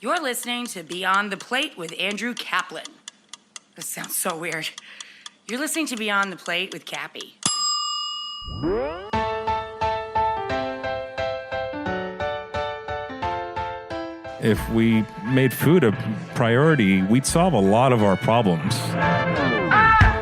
You're listening to Beyond the Plate with Andrew Kaplan. This sounds so weird. You're listening to Beyond the Plate with Cappy. If we made food a priority, we'd solve a lot of our problems.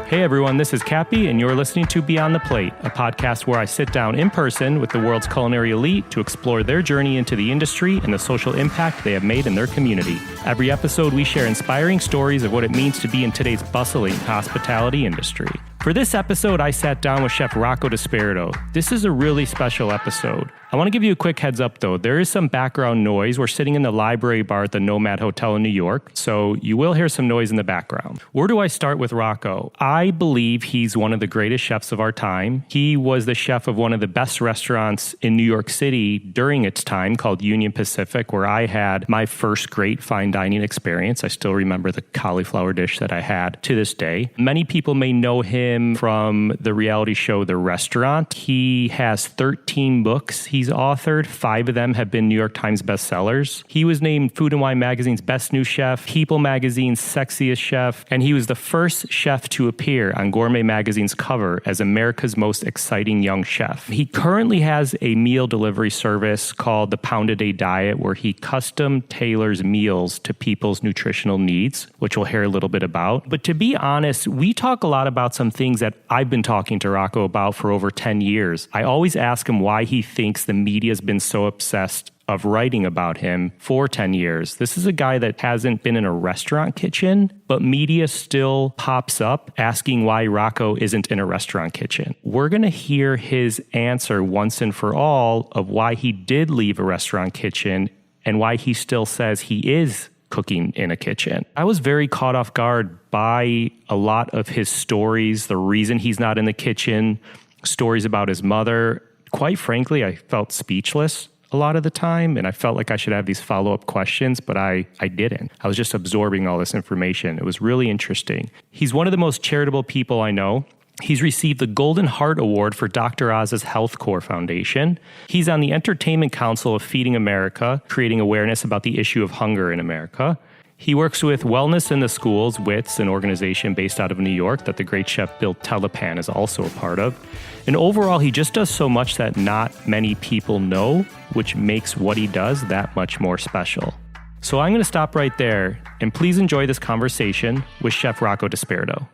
Hey everyone, this is Cappy, and you're listening to Beyond the Plate, a podcast where I sit down in person with the world's culinary elite to explore their journey into the industry and the social impact they have made in their community. Every episode, we share inspiring stories of what it means to be in today's bustling hospitality industry. For this episode, I sat down with Chef Rocco DiSpirito. This is a really special episode. I want to give you a quick heads up, though. There is some background noise. We're sitting in the library bar at the Nomad Hotel in New York, so you will hear some noise in the background. Where do I start with Rocco? I believe he's one of the greatest chefs of our time. He was the chef of one of the best restaurants in New York City during its time called Union Pacific, where I had my first great fine dining experience. I still remember the cauliflower dish that I had to this day. Many people may know him from the reality show The Restaurant. He has 13 books he's authored. 5 of them have been New York Times bestsellers. He was named Food and Wine Magazine's Best New Chef, People Magazine's Sexiest Chef, and he was the first chef to appear on Gourmet Magazine's cover as America's Most Exciting Young Chef. He currently has a meal delivery service called the Pound a Day Diet, where he custom tailors meals to people's nutritional needs, which we'll hear a little bit about. But to be honest, we talk a lot about some things that I've been talking to Rocco about for over 10 years. I always ask him why he thinks the media's been so obsessed of writing about him for 10 years. This is a guy that hasn't been in a restaurant kitchen, but media still pops up asking why Rocco isn't in a restaurant kitchen. We're going to hear his answer once and for all of why he did leave a restaurant kitchen and why he still says he is cooking in a kitchen. I was very caught off guard by a lot of his stories, the reason he's not in the kitchen, stories about his mother. Quite frankly, I felt speechless a lot of the time, and I felt like I should have these follow-up questions, but I didn't. I was just absorbing all this information. It was really interesting. He's one of the most charitable people I know. He's received the Golden Heart Award for Dr. Oz's Health Corps Foundation. He's on the Entertainment Council of Feeding America, creating awareness about the issue of hunger in America. He works with Wellness in the Schools, WITS, an organization based out of New York that the great chef Bill Telepan is also a part of. And overall, he just does so much that not many people know, which makes what he does that much more special. So I'm going to stop right there, and please enjoy this conversation with Chef Rocco DiSpirito.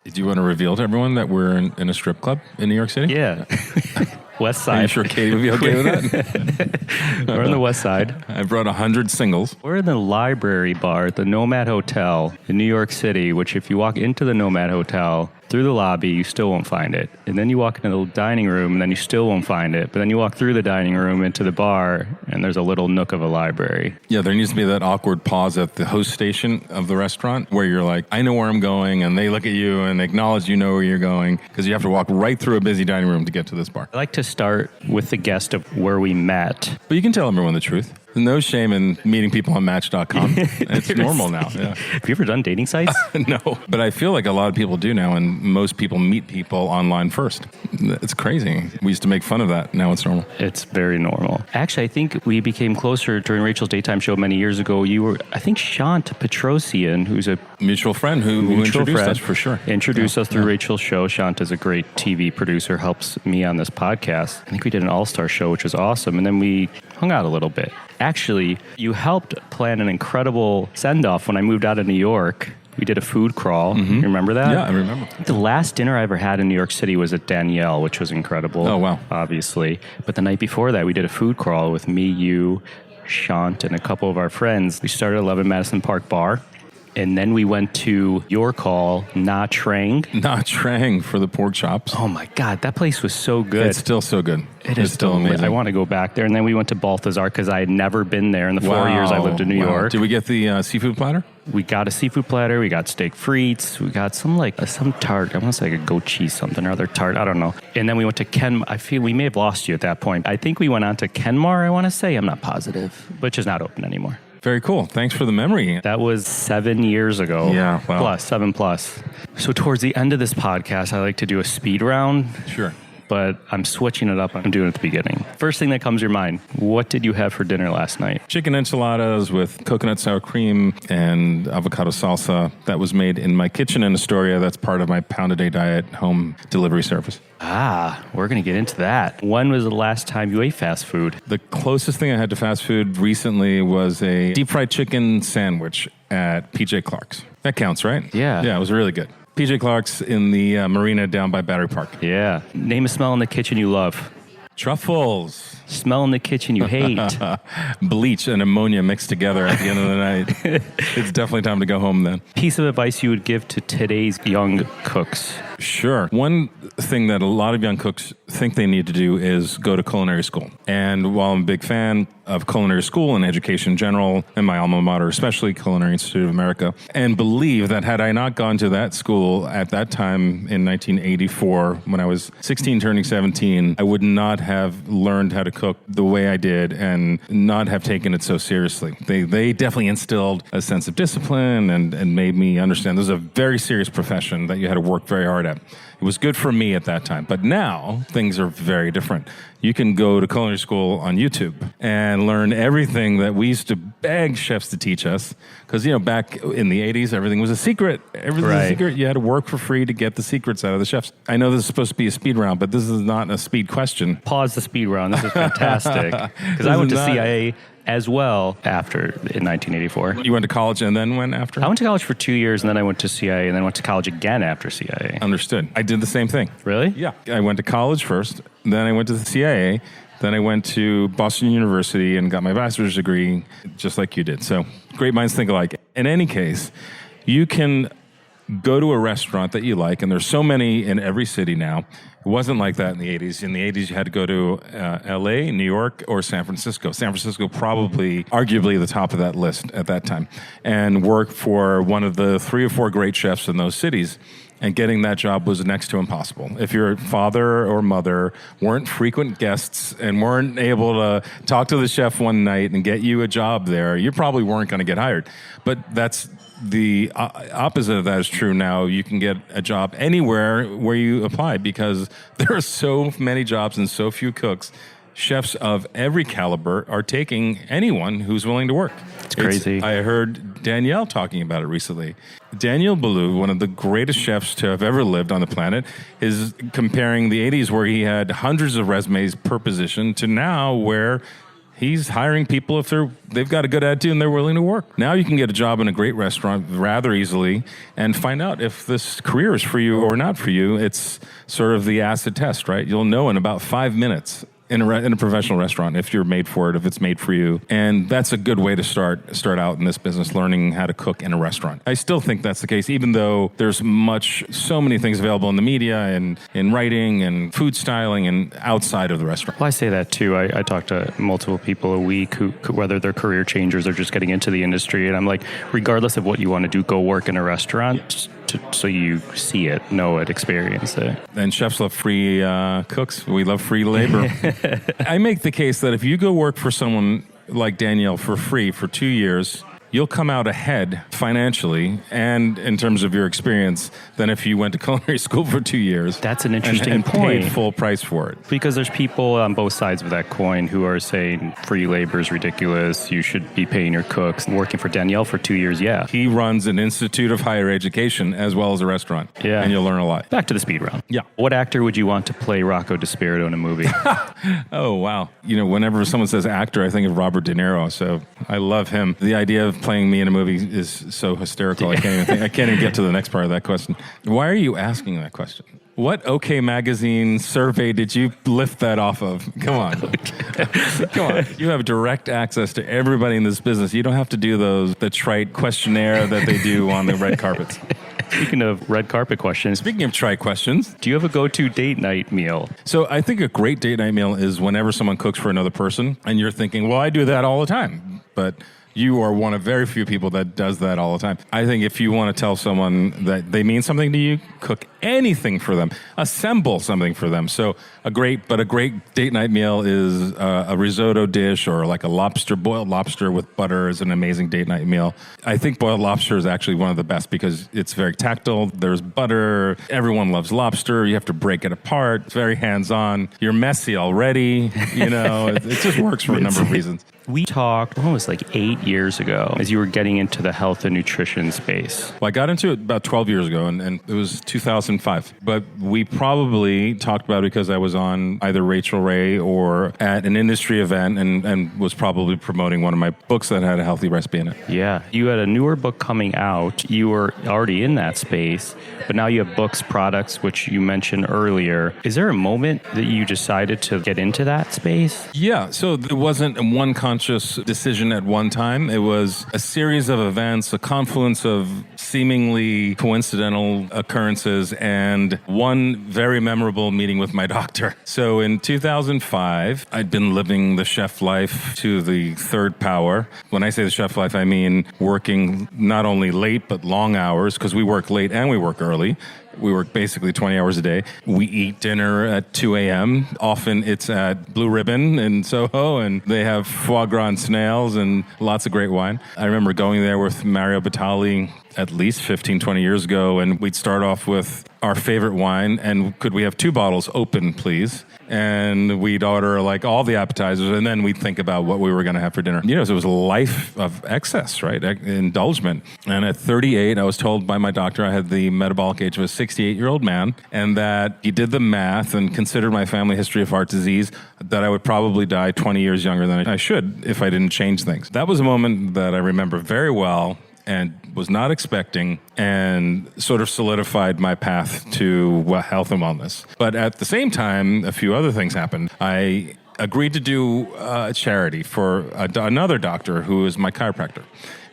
Do you want to reveal to everyone that we're in a strip club in New York City? Yeah. West Side. Are you sure Katie would be okay with that? We're on the West Side. I brought 100 singles. We're in the library bar at the Nomad Hotel in New York City, which if you walk into the Nomad Hotel through the lobby, you still won't find it. And then you walk into the dining room, and then you still won't find it. But then you walk through the dining room into the bar, and there's a little nook of a library. Yeah, there needs to be that awkward pause at the host station of the restaurant where you're like, I know where I'm going, and they look at you and acknowledge you know where you're going, because you have to walk right through a busy dining room to get to this bar. I like to start with the guest of where we met. But you can tell everyone the truth. No shame in meeting people on Match.com. It's normal now. Yeah. Have you ever done dating sites? No, but I feel like a lot of people do now, and most people meet people online first. It's crazy. We used to make fun of that. Now it's normal. It's very normal. Actually, I think we became closer during Rachel's daytime show many years ago. You were, I think, Shant Petrosian, who's a mutual friend who introduced us for sure. Introduced us through Rachel's show. Shant is a great TV producer, helps me on this podcast. I think we did an all-star show, which was awesome. And then we hung out a little bit. Actually, you helped plan an incredible send-off when I moved out of New York. We did a food crawl. Mm-hmm. You remember that? Yeah, I remember. The last dinner I ever had in New York City was at Danielle, which was incredible. Oh, wow. Obviously. But the night before that, we did a food crawl with me, you, Shant, and a couple of our friends. We started at 11 Madison Park Bar. And then we went to your call, Na Trang. Na Trang for the pork chops. Oh my God, that place was so good. It's still so good. It's still amazing. I want to go back there. And then we went to Balthazar because I had never been there in the 4 years I lived in New York. Did we get the seafood platter? We got a seafood platter. We got steak frites. We got some tart. I want to say like a goat cheese something or other tart. I don't know. And then we went to Ken. I feel we may have lost you at that point. I think we went on to Kenmar, I want to say. I'm not positive, which is not open anymore. Very cool. Thanks for the memory. That was 7 years ago. Yeah, wow. Plus, 7 plus. So towards the end of this podcast, I like to do a speed round. Sure. but I'm switching it up. I'm doing it at the beginning. First thing that comes to your mind, what did you have for dinner last night? Chicken enchiladas with coconut sour cream and avocado salsa that was made in my kitchen in Astoria. That's part of my pound-a-day diet home delivery service. We're going to get into that. When was the last time you ate fast food? The closest thing I had to fast food recently was a deep fried chicken sandwich at PJ Clark's. That counts, right? Yeah. Yeah, it was really good. PJ Clark's in the marina down by Battery Park. Yeah. Name a smell in the kitchen you love. Truffles. Smell in the kitchen you hate. Bleach and ammonia mixed together at the end of the night. It's definitely time to go home then. Piece of advice you would give to today's young cooks. Sure. One thing that a lot of young cooks think they need to do is go to culinary school. And while I'm a big fan of culinary school and education in general, and my alma mater, especially Culinary Institute of America, and believe that had I not gone to that school at that time in 1984, when I was 16 turning 17, I would not have learned how to cook the way I did and not have taken it so seriously. They definitely instilled a sense of discipline and made me understand this is a very serious profession that you had to work very hard at. It was good for me at that time. But now, things are very different. You can go to culinary school on YouTube and learn everything that we used to beg chefs to teach us. Because, back in the 80s, everything was a secret. Everything was a secret. You had to work for free to get the secrets out of the chefs. I know this is supposed to be a speed round, but this is not a speed question. Pause the speed round. This is fantastic. Because I went to CIA as well in 1984. You went to college and then went after? I went to college for 2 years, and then I went to CIA, and then went to college again after CIA. Understood. I did the same thing. Really? Yeah. I went to college first, then I went to the CIA, then I went to Boston University and got my bachelor's degree, just like you did. So great minds think alike. In any case, you can go to a restaurant that you like, and there's so many in every city now. It wasn't like that in the 80s. In the 80s, you had to go to L.A., New York, or San Francisco. San Francisco probably, arguably, the top of that list at that time, and work for one of the 3 or 4 great chefs in those cities. And getting that job was next to impossible. If your father or mother weren't frequent guests and weren't able to talk to the chef one night and get you a job there, you probably weren't going to get hired. But that's the opposite of that is true now. You can get a job anywhere where you apply because there are so many jobs and so few cooks. Chefs of every caliber are taking anyone who's willing to work. It's crazy. I heard Danielle talking about it recently. Daniel Boulud, one of the greatest chefs to have ever lived on the planet, is comparing the 80s where he had hundreds of resumes per position to now where he's hiring people if they've got a good attitude and they're willing to work. Now you can get a job in a great restaurant rather easily and find out if this career is for you or not for you. It's sort of the acid test, right? You'll know in about 5 minutes in a professional restaurant if you're made for it, if it's made for you. And that's a good way to start out in this business, learning how to cook in a restaurant. I still think that's the case, even though there's so many things available in the media and in writing and food styling and outside of the restaurant. Well, I say that too. I talk to multiple people a week who whether they're career changers or just getting into the industry. And I'm like, regardless of what you want to do, go work in a restaurant so you see it, know it, experience it. And chefs love free cooks. We love free labor. I make the case that if you go work for someone like Danielle for free for 2 years, you'll come out ahead financially and in terms of your experience than if you went to culinary school for 2 years. That's an interesting and point. Paid full price for it. Because there's people on both sides of that coin who are saying free labor is ridiculous. You should be paying your cooks. Working for Danielle for 2 years, yeah. He runs an institute of higher education as well as a restaurant. Yeah. And you'll learn a lot. Back to the speed round. Yeah. What actor would you want to play Rocco DiSpirito in a movie? Oh, wow. Whenever someone says actor, I think of Robert De Niro. So I love him. The idea of playing me in a movie is so hysterical. I can't even get to the next part of that question. Why are you asking that question? What OK Magazine survey did you lift that off of? Come on. Come on. You have direct access to everybody in this business. You don't have to do the trite questionnaire that they do on the red carpets. Speaking of red carpet questions. Speaking of trite questions. Do you have a go-to date night meal? So I think a great date night meal is whenever someone cooks for another person and you're thinking, well, I do that all the time. But You are one of very few people that does that all the time. I think if you want to tell someone that they mean something to you, cook anything for them, assemble something for them. So a great date night meal is a risotto dish, or like boiled lobster with butter is an amazing date night meal. I think boiled lobster is actually one of the best because it's very tactile. There's butter. Everyone loves lobster. You have to break it apart. It's very hands-on. You're messy already. It just works for a number of reasons. We talked almost like 8 years ago as you were getting into the health and nutrition space. Well, I got into it about 12 years ago, and it was 2005. But we probably talked about it because I was on either Rachel Ray or at an industry event and was probably promoting one of my books that had a healthy recipe in it. Yeah. You had a newer book coming out. You were already in that space, but now you have books, products, which you mentioned earlier. Is there a moment that you decided to get into that space? Yeah. So there wasn't one conscious decision at one time. It was a series of events, a confluence of seemingly coincidental occurrences, and one very memorable meeting with my doctor. So in 2005, I'd been living the chef life to the third power. When I say the chef life, I mean working not only late, but long hours, because we work late and we work early. We work basically 20 hours a day. We eat dinner at 2 a.m. Often it's at Blue Ribbon in Soho, and they have foie gras and snails and lots of great wine. I remember going there with Mario Batali at least 15, 20 years ago, and we'd start off with our favorite wine, and could we have 2 bottles open, please? And we'd order like all the appetizers, and then we'd think about what we were going to have for dinner. So it was a life of excess, right? Indulgement. And at 38, I was told by my doctor I had the metabolic age of a 68-year-old man, and that he did the math and considered my family history of heart disease, that I would probably die 20 years younger than I should if I didn't change things. That was a moment that I remember very well and was not expecting, and sort of solidified my path to health and wellness. But at the same time, a few other things happened. I agreed to do a charity for another doctor who is my chiropractor.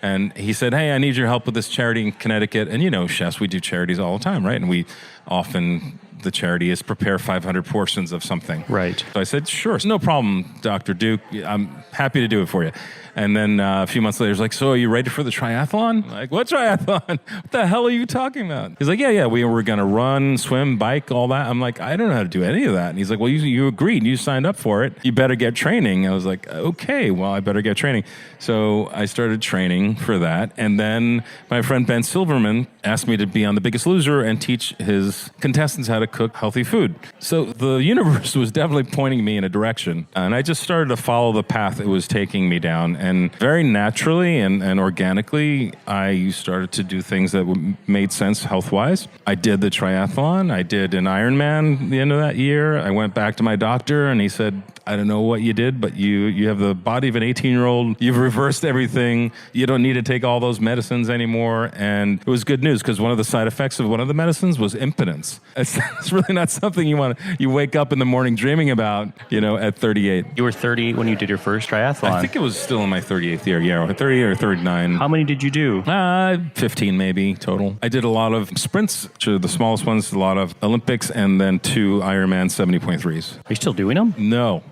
And he said, hey, I need your help with this charity in Connecticut. And chefs, we do charities all the time, right? And we often, the charity is prepare 500 portions of something. Right. So I said, sure, no problem, Dr. Duke. I'm happy to do it for you. And then a few months later, he's like, so are you ready for the triathlon? I'm like, what triathlon? What the hell are you talking about? He's like, yeah, we were going to run, swim, bike, all that. I'm like, I don't know how to do any of that. And he's like, well, you agreed. You signed up for it. You better get training. I was like, okay, well, I better get training. So I started training for that. And then my friend Ben Silverman asked me to be on The Biggest Loser and teach his contestants how to cook healthy food. So the universe was definitely pointing me in a direction. And I just started to follow the path it was taking me down. And very naturally and organically, I started to do things that made sense health-wise. I did the triathlon. I did an Ironman at the end of that year. I went back to my doctor, and he said, I don't know what you did, but you have the body of an 18-year-old. You've reversed everything. You don't need to take all those medicines anymore. And it was good news, because one of the side effects of one of the medicines was impotence. It's really not something you wake up in the morning dreaming about, at 38. You were 30 when you did your first triathlon. I think it was still in my 38th year. Yeah, 30 or 39. How many did you do? 15 maybe total. I did a lot of sprints, the smallest ones, a lot of Olympics, and then 2 Ironman 70.3s. Are you still doing them? No.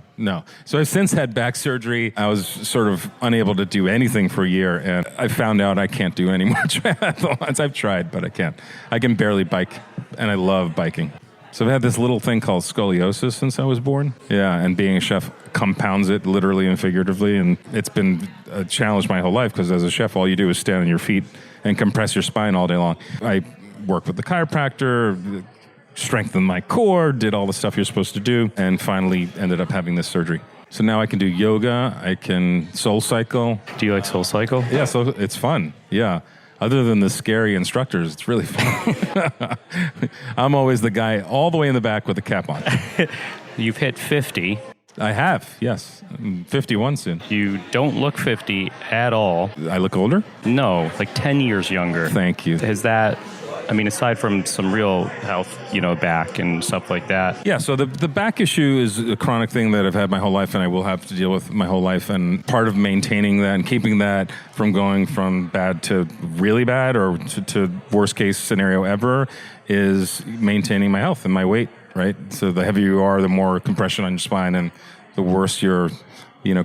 So I've since had back surgery. I was sort of unable to do anything for a year, and I found out I can't do any more triathlons. I've tried, but I can't. I can barely bike, and I love biking. So I've had this little thing called scoliosis since I was born. Yeah, and being a chef compounds it literally and figuratively, and it's been a challenge my whole life, because as a chef, all you do is stand on your feet and compress your spine all day long. I worked with the chiropractor, strengthened my core, did all the stuff you're supposed to do, and finally ended up having this surgery. So now I can do yoga, I can soul cycle. Do you like soul cycle? Yeah, so it's fun, yeah. Other than the scary instructors, it's really fun. I'm always the guy all the way in the back with the cap on. You've hit 50. I have, yes. I'm 51 soon. You don't look 50 at all. I look older? No, like 10 years younger. Thank you. Has that... aside from some real health, back and stuff like that. Yeah, so the back issue is a chronic thing that I've had my whole life, and I will have to deal with my whole life. And part of maintaining that and keeping that from going from bad to really bad, or to worst case scenario ever, is maintaining my health and my weight, right? So the heavier you are, the more compression on your spine, and the worse your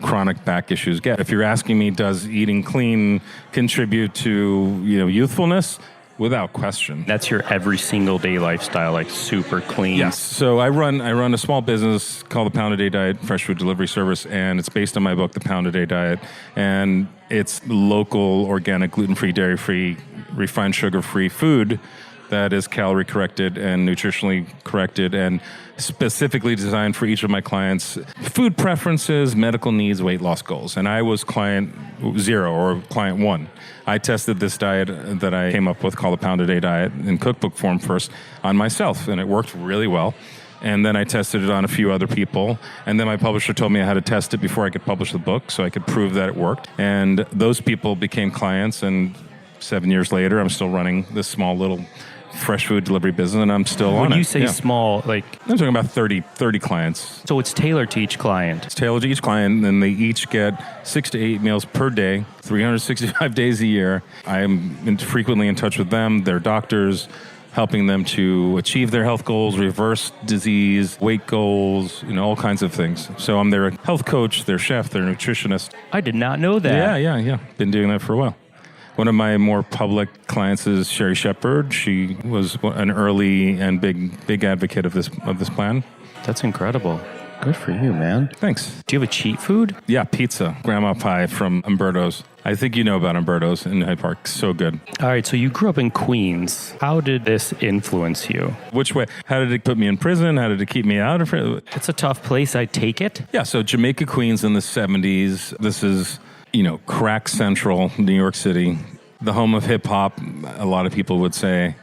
chronic back issues get. If you're asking me, does eating clean contribute to, youthfulness? Without question. That's your every single day lifestyle, like super clean. Yes. So I run a small business called the Pound a Day Diet Fresh Food Delivery Service, and it's based on my book, The Pound a Day Diet. And it's local, organic, gluten-free, dairy-free, refined sugar-free food that is calorie corrected and nutritionally corrected and specifically designed for each of my clients' food preferences, medical needs, weight loss goals. And I was client 0 or client 1. I tested this diet that I came up with called the Pound a Day Diet in cookbook form first on myself, and it worked really well. And then I tested it on a few other people. And then my publisher told me I had to test it before I could publish the book so I could prove that it worked. And those people became clients, and 7 years later, I'm still running this small little fresh food delivery business, and I'm still on it. When you say small, like... I'm talking about 30 clients. So it's tailored to each client. It's tailored to each client, and they each get 6 to 8 meals per day, 365 days a year. I am frequently in touch with them, their doctors, helping them to achieve their health goals, reverse disease, weight goals, all kinds of things. So I'm their health coach, their chef, their nutritionist. I did not know that. Yeah. Been doing that for a while. One of my more public clients is Sherry Shepard. She was an early and big advocate of this plan. That's incredible. Good for you, man. Thanks. Do you have a cheat food? Yeah, pizza. Grandma pie from Umberto's. I think you know about Umberto's in Hyde Park. So good. All right, so you grew up in Queens. How did this influence you? Which way? How did it put me in prison? How did it keep me out of prison? It's a tough place, I take it. Yeah, so Jamaica, Queens in the 70s. This is... crack central, New York City, the home of hip hop, a lot of people would say.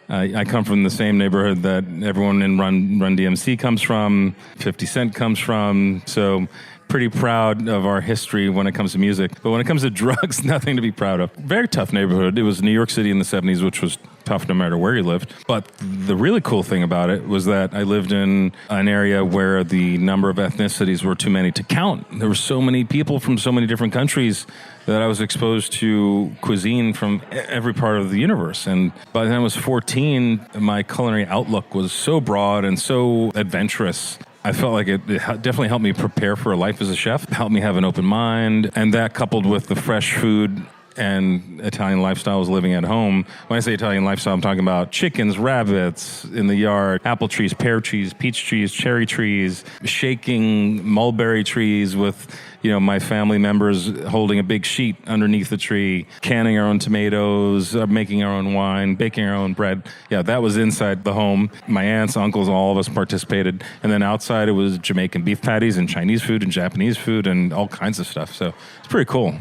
I come from the same neighborhood that everyone in Run DMC comes from, 50 Cent comes from, so pretty proud of our history when it comes to music. But when it comes to drugs, nothing to be proud of. Very tough neighborhood. It was New York City in the 70s, which was tough no matter where you lived. But the really cool thing about it was that I lived in an area where the number of ethnicities were too many to count. There were so many people from so many different countries that I was exposed to cuisine from every part of the universe. And by the time I was 14, my culinary outlook was so broad and so adventurous. I felt like it definitely helped me prepare for a life as a chef, helped me have an open mind, and that coupled with the fresh food and Italian lifestyle I was living at home. When I say Italian lifestyle, I'm talking about chickens, rabbits in the yard, apple trees, pear trees, peach trees, cherry trees, shaking mulberry trees with, my family members holding a big sheet underneath the tree, canning our own tomatoes, making our own wine, baking our own bread. Yeah, that was inside the home. My aunts, uncles, all of us participated. And then outside it was Jamaican beef patties and Chinese food and Japanese food and all kinds of stuff. So it's pretty cool.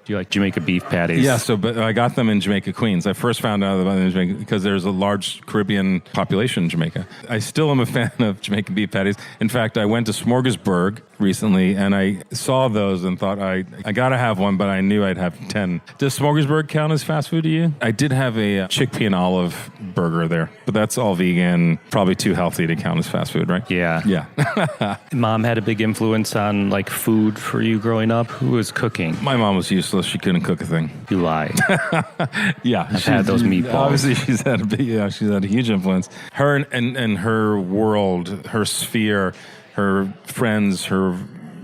Do you like Jamaica beef patties? Yeah, but I got them in Jamaica, Queens. I first found out about them in Jamaica because there's a large Caribbean population in Jamaica. I still am a fan of Jamaican beef patties. In fact, I went to Smorgasburg recently and I saw those and thought I got to have one, but I knew I'd have 10. Does Smorgasburg count as fast food to you? I did have a chickpea and olive burger there, but that's all vegan, probably too healthy to count as fast food, right? Yeah. Mom had a big influence on food for you growing up. Who was cooking? My mom was useless. She couldn't cook a thing. You lie. Yeah. I've had those meatballs. Obviously, she's had a huge influence. Her and her world, her sphere, her friends, her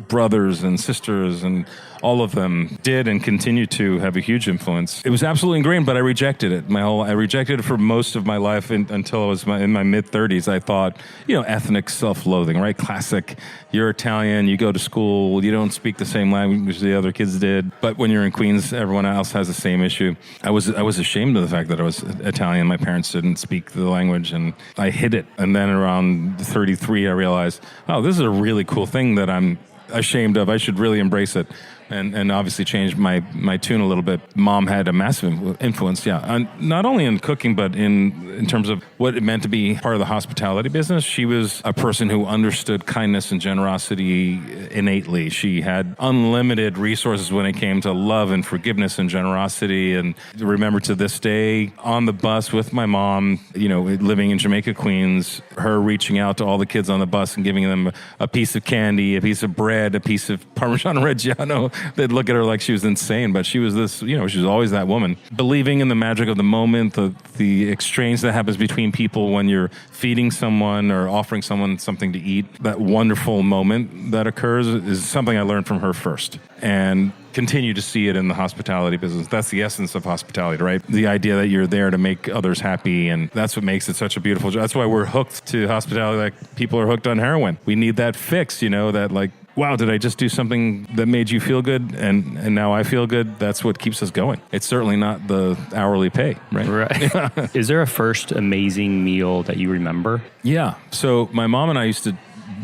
brothers and sisters, and all of them did and continue to have a huge influence. It was absolutely ingrained, but I rejected it. I rejected it for most of my life until I was in my mid-30s. I thought, ethnic self-loathing, right? Classic. You're Italian, you go to school, you don't speak the same language the other kids did. But when you're in Queens, everyone else has the same issue. I was ashamed of the fact that I was Italian. My parents didn't speak the language, and I hid it. And then around 33, I realized, oh, this is a really cool thing that I'm ashamed of. I should really embrace it. And obviously changed my tune a little bit. Mom had a massive influence, not only in cooking, but in terms of what it meant to be part of the hospitality business. She was a person who understood kindness and generosity innately. She had unlimited resources when it came to love and forgiveness and generosity. And I remember to this day, on the bus with my mom, living in Jamaica, Queens, her reaching out to all the kids on the bus and giving them a piece of candy, a piece of bread, a piece of Parmesan Reggiano, they'd look at her like she was insane, but she was this, she was always that woman. Believing in the magic of the moment, the exchange that happens between people when you're feeding someone or offering someone something to eat, that wonderful moment that occurs is something I learned from her first. And continue to see it in the hospitality business. That's the essence of hospitality, right? The idea that you're there to make others happy, and that's what makes it such a beautiful job. That's why we're hooked to hospitality like people are hooked on heroin. We need that fix, that like, wow, did I just do something that made you feel good and now I feel good? That's what keeps us going. It's certainly not the hourly pay, right? Right. Is there a first amazing meal that you remember? Yeah. So my mom and I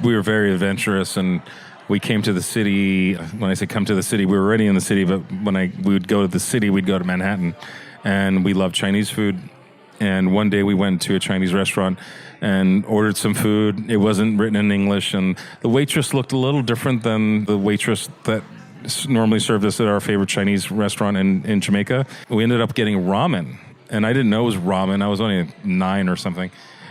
we were very adventurous, and we came to the city. When I say come to the city, we were already in the city, but when we would go to the city, we'd go to Manhattan, and we loved Chinese food. And one day we went to a Chinese restaurant and ordered some food. It wasn't written in English, and the waitress looked a little different than the waitress that normally served us at our favorite Chinese restaurant in Jamaica. We ended up getting ramen, and I didn't know it was ramen. I was only 9 or something.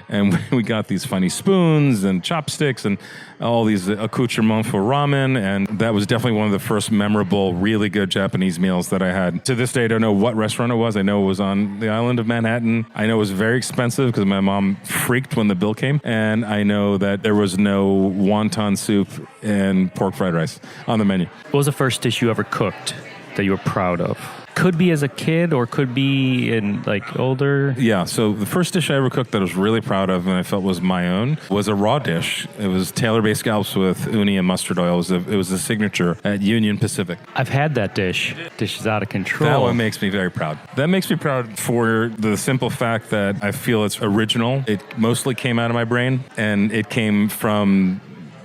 And we got these funny spoons and chopsticks and all these accoutrements for ramen. And that was definitely one of the first memorable, really good Japanese meals that I had. To this day, I don't know what restaurant it was. I know it was on the island of Manhattan. I know it was very expensive because my mom freaked when the bill came. And I know that there was no wonton soup and pork fried rice on the menu. What was the first dish you ever cooked that you were proud of? Could be as a kid or could be in like older. Yeah, so the first dish I ever cooked that I was really proud of and I felt was my own was a raw dish. It was Taylor Bay scallops with uni and mustard oil. It was a signature at Union Pacific. I've had that dish. Dish is out of control. That one makes me very proud. That makes me proud for the simple fact that I feel it's original. It mostly came out of my brain, and it came from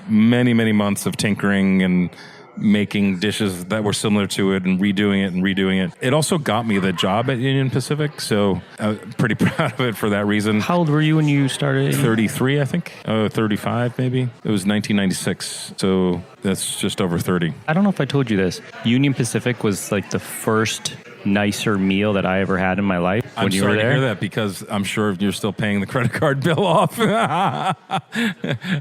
many, many months of tinkering and making dishes that were similar to it and redoing it. It also got me the job at Union Pacific, so I'm pretty proud of it for that reason. How old were you when you started? 33, I think. 35, maybe. It was 1996, so that's just over 30. I don't know if I told you this. Union Pacific was like the first nicer meal that I ever had in my life when you were there. I'm sorry to hear that, because I'm sure you're still paying the credit card bill off.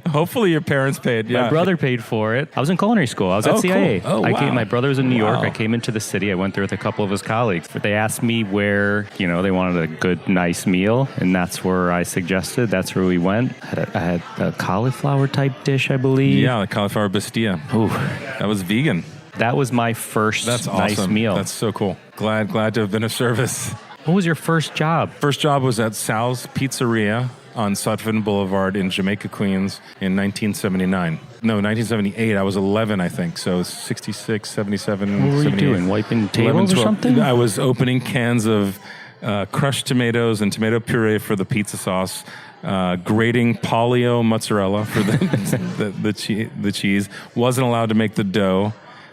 Hopefully your parents paid. Yeah. My brother paid for it. I was in culinary school. I was at CIA. Cool. Oh, wow. My brother was in New York. Wow. I came into the city. I went there with a couple of his colleagues. They asked me where, they wanted a good, nice meal, and that's where I suggested. That's where we went. I had a cauliflower type dish, I believe. Yeah, the cauliflower Bastia. Ooh. That was vegan. That was my first That's nice awesome. meal. That's so cool. Glad to have been of service. What was your first job? First job was at Sal's Pizzeria on Sutphin Boulevard in Jamaica, Queens in 1979. No, 1978. I was 11, I think. So 66, 77, What were you doing? Wiping tables 11, or something? I was opening cans of crushed tomatoes and tomato puree for the pizza sauce. Grating polio mozzarella for the cheese. Wasn't allowed to make the dough.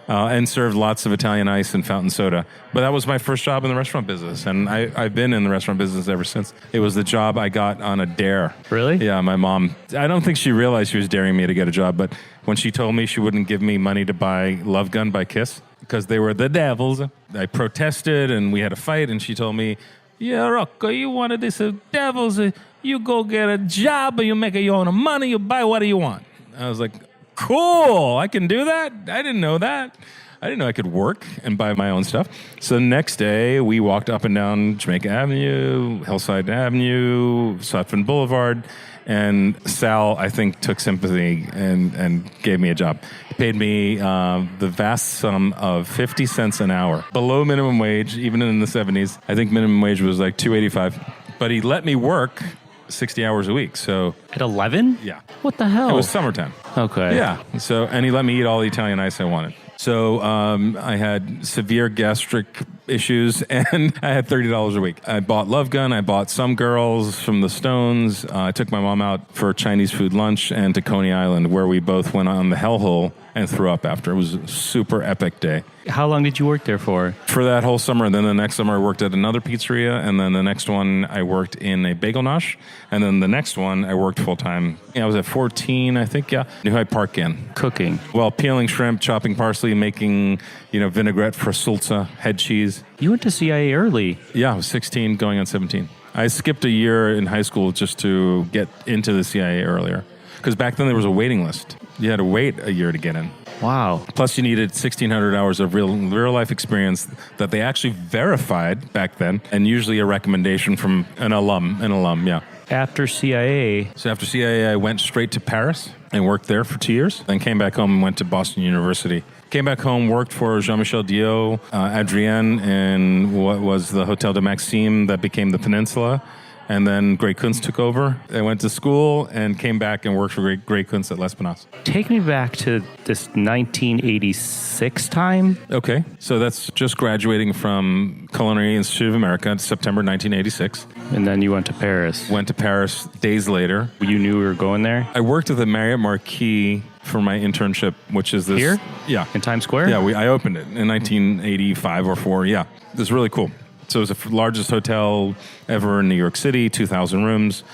And served lots of Italian ice and fountain soda. But that was my first job in the restaurant business, and I've been in the restaurant business ever since. It was the job I got on a dare. Really? Yeah, my mom, I don't think she realized she was daring me to get a job, but when she told me she wouldn't give me money to buy Love Gun by Kiss, because they were the devils, I protested, and we had a fight, and she told me, yeah, Rocco, you wanted this devils, you go get a job, and you make your own money, you buy what you want. I was like, cool, I can do that? I didn't know that. I didn't know I could work and buy my own stuff. So the next day, we walked up and down Jamaica Avenue, Hillside Avenue, Sutphin Boulevard, and Sal, I think, took sympathy and gave me a job. He paid me the vast sum of 50 cents an hour, below minimum wage, even in the 70s. I think minimum wage was like $2.85. But he let me work 60 hours a week. So At 11? Yeah. What the hell? It was summertime. Okay. Yeah. So, and he let me eat all the Italian ice I wanted. So I had severe gastric issues, and I had $30 a week. I bought Love Gun. I bought Some Girls from the Stones. I took my mom out for Chinese food lunch and to Coney Island, where we both went on the hellhole and threw up after. It was a super epic day. How long did you work there for? For that whole summer. And then the next summer I worked at another pizzeria. And then the next one I worked in a bagel nosh. And then the next one I worked full time. I was at 14, I think, yeah. New Hyde Park again. Cooking. Well, peeling shrimp, chopping parsley, making, vinaigrette for salsa, head cheese. You went to CIA early. Yeah, I was 16 going on 17. I skipped a year in high school just to get into the CIA earlier. Because back then there was a waiting list. You had to wait a year to get in. Wow. Plus, you needed 1,600 hours of real life experience that they actually verified back then, and usually a recommendation from an alum, yeah. After CIA, So after CIA, I went straight to Paris and worked there for 2 years. Then came back home and went to Boston University. Came back home, worked for Jean-Michel Diot, Adrienne, in what was the Hotel de Maxime that became the Peninsula. And then Grey Kunst took over. I went to school and came back and worked for Grey Kunst at L'Espinasse. take me back to this 1986 time. Okay, so that's just graduating from Culinary Institute of America, September 1986. And then you went to Paris. Went to Paris days later. You knew we were going there? I worked at the Marriott Marquis for my internship, which is this... Here? Yeah. In Times Square? Yeah, I opened it in 1985 or 4. Yeah, it was really cool. So it was the largest hotel ever in New York City, 2,000 rooms.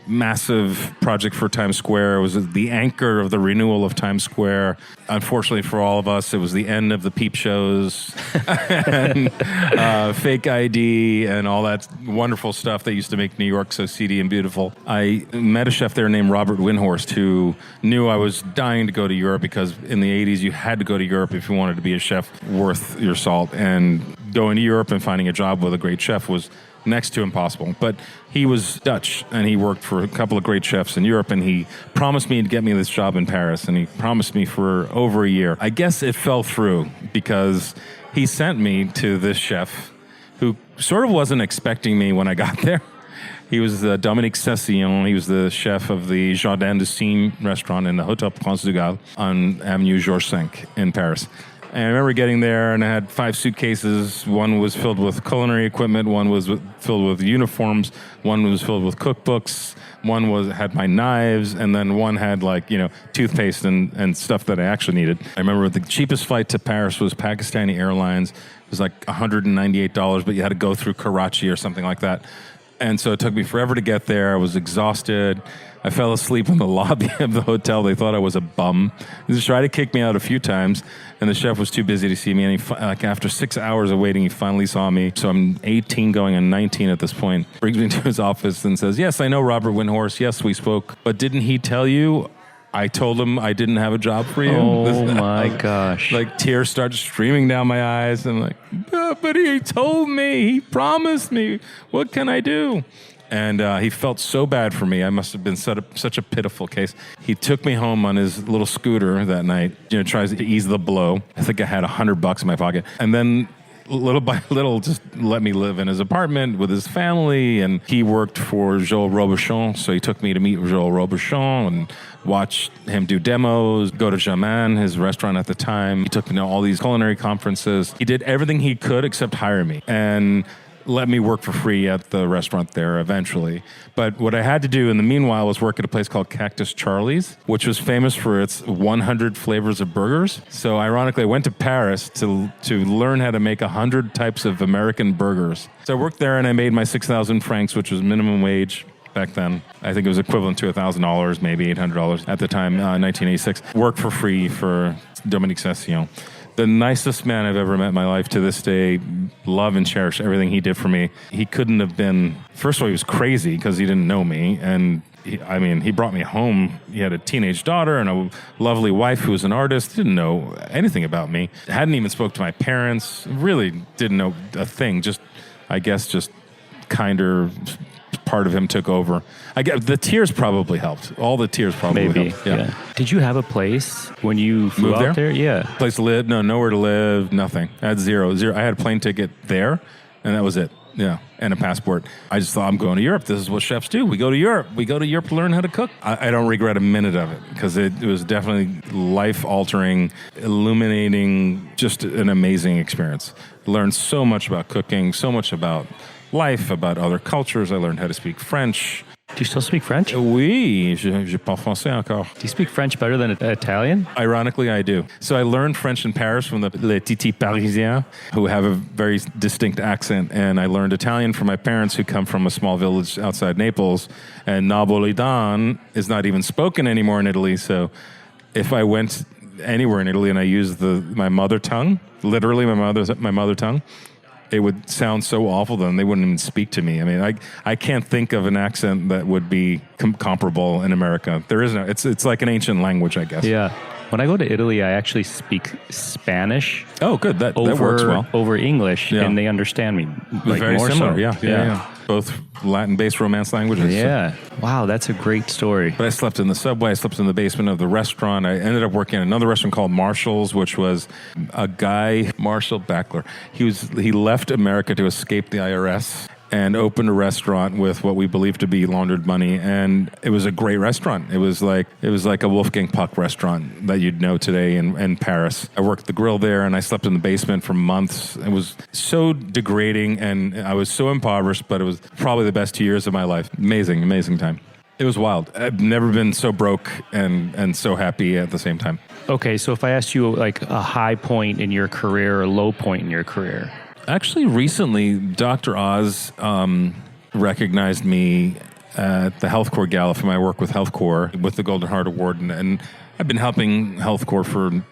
Massive project for Times Square. It was the anchor of the renewal of Times Square. Unfortunately for all of us, it was the end of the peep shows and fake ID and all that wonderful stuff that used to make New York so seedy and beautiful. I met a chef there named Robert Windhorst who knew I was dying to go to Europe because in the 80s you had to go to Europe if you wanted to be a chef worth your salt. And going to Europe and finding a job with a great chef was next to impossible. But he was Dutch, and he worked for a couple of great chefs in Europe, and he promised me to get me this job in Paris, and he promised me for over a year. I guess it fell through because he sent me to this chef who sort of wasn't expecting me when I got there. He was Dominique Cessillon. He was the chef of the Jardin du Cygne restaurant in the Hotel Prince du Gall on Avenue Georges V in Paris. And I remember getting there, and I had 5 suitcases. One was filled with culinary equipment. One was filled with uniforms. One was filled with cookbooks. One had my knives, and then one had toothpaste and stuff that I actually needed. I remember the cheapest flight to Paris was Pakistani Airlines. It was like $198, but you had to go through Karachi or something like that. And so it took me forever to get there. I was exhausted. I fell asleep in the lobby of the hotel. They thought I was a bum. They just tried to kick me out a few times, and the chef was too busy to see me. And after 6 hours of waiting, he finally saw me. So I'm 18 going on 19 at this point. Brings me to his office and says, "Yes, I know Robert Windhorst. Yes, we spoke. But didn't he tell you I told him I didn't have a job for you?" Oh, my gosh. Tears started streaming down my eyes. I'm like, but he told me. He promised me. What can I do? And he felt so bad for me. I must have been such a pitiful case. He took me home on his little scooter that night, tries to ease the blow. I think I had $100 in my pocket. And then little by little, just let me live in his apartment with his family. And he worked for Joël Robuchon, so he took me to meet Joël Robuchon and watch him do demos, go to Jaman, his restaurant at the time. He took me to all these culinary conferences. He did everything he could except hire me. And let me work for free at the restaurant there eventually. But what I had to do in the meanwhile was work at a place called Cactus Charlie's, which was famous for its 100 flavors of burgers. So ironically, I went to Paris to learn how to make 100 types of American burgers. So I worked there and I made my 6,000 francs, which was minimum wage back then. I think it was equivalent to $1,000, maybe $800 at the time, 1986. Worked for free for Dominique Cessillon. The nicest man I've ever met in my life to this day. Love and cherish everything he did for me. He couldn't have been... First of all, he was crazy because he didn't know me. And he brought me home. He had a teenage daughter and a lovely wife who was an artist. Didn't know anything about me. Hadn't even spoke to my parents. Really didn't know a thing. Just kinder... part of him took over. I guess the tears probably helped. All the tears probably helped. Yeah. Did you have a place when you flew out there? Yeah. Place to live? No, nowhere to live. Nothing. I had zero. I had a plane ticket there, and that was it. Yeah, and a passport. I just thought, I'm going to Europe. This is what chefs do. We go to Europe. We go to Europe to learn how to cook. I don't regret a minute of it because it was definitely life-altering, illuminating, just an amazing experience. Learned so much about cooking, so much about life, about other cultures. I learned how to speak French. Do you still speak French? Oui, je parle français encore. Do you speak French better than Italian? Ironically, I do. So I learned French in Paris from les Titi Parisiens, who have a very distinct accent, and I learned Italian from my parents, who come from a small village outside Naples, and Napolitan is not even spoken anymore in Italy. So if I went anywhere in Italy and I used my mother tongue, literally my mother tongue, it would sound so awful then they wouldn't even speak to me. I mean, I can't think of an accent that would be comparable in America. There is no. It's like an ancient language, I guess. Yeah. When I go to Italy, I actually speak Spanish. Oh, good. That works well. Over English, Yeah. and they understand me. Like, Very more similar. so. Yeah. Both Latin-based Romance languages. Yeah. Wow, that's a great story. But I slept in the subway. I slept in the basement of the restaurant. I ended up working at another restaurant called Marshall's, which was a guy, Marshall Backler. He left America to escape the IRS and opened a restaurant with what we believe to be laundered money. And it was a great restaurant. It was like a Wolfgang Puck restaurant that you'd know today in Paris. I worked the grill there, and I slept in the basement for months. It was so degrading, and I was so impoverished, but it was probably the best 2 years of my life. Amazing, amazing time. It was wild. I've never been so broke and so happy at the same time. Okay, so if I asked you like a high point in your career or a low point in your career. Actually, recently, Dr. Oz recognized me at the Health Corps Gala for my work with Health Corps with the Golden Heart Award. And I've been helping Health Corps for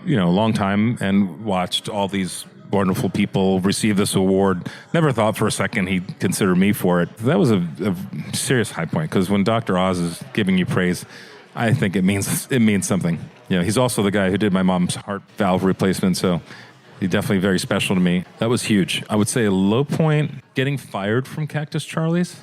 a long time and watched all these wonderful people receive this award. Never thought for a second he'd consider me for it. That was a serious high point, because when Dr. Oz is giving you praise, I think it means something. He's also the guy who did my mom's heart valve replacement, so he's definitely very special to me. That was huge. I would say a low point, getting fired from Cactus Charlie's.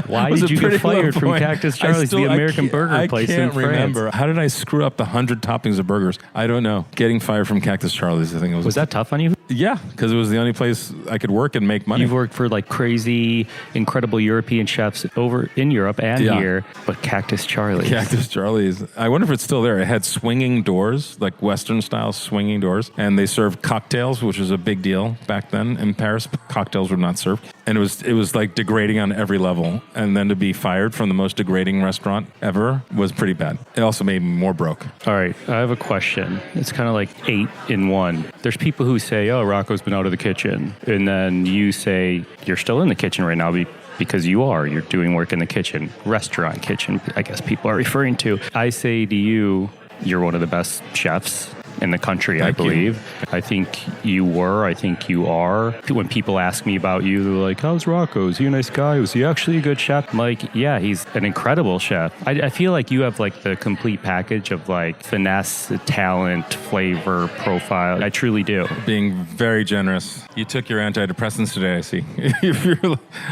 Why did you get fired from Cactus Charlie's, the American burger place in France? I can't remember. How did I screw up the 100 toppings of burgers? I don't know. Getting fired from Cactus Charlie's, I think it was. Was that tough on you? Yeah, because it was the only place I could work and make money. You've worked for like crazy, incredible European chefs over in Europe and here, but Cactus Charlie's. Cactus Charlie's. I wonder if it's still there. It had swinging doors, like Western-style swinging doors, and they served cocktails, which was a big deal back then in Paris. Cocktails were not served. And it was like degrading on every level. And then to be fired from the most degrading restaurant ever was pretty bad. It also made me more broke. All right, I have a question. It's kind of like 8 in 1. There's people who say, oh, Rocco's been out of the kitchen. And then you say, you're still in the kitchen right now because you're doing work in the kitchen. Restaurant kitchen, I guess people are referring to. I say to you, you're one of the best chefs in the country, I believe. I think you were. I think you are. When people ask me about you, they're like, how's Rocco? Is he a nice guy? Was he actually a good chef? I'm like, yeah, he's an incredible chef. I feel like you have like the complete package of like finesse, talent, flavor, profile. I truly do. Being very generous. You took your antidepressants today, I see.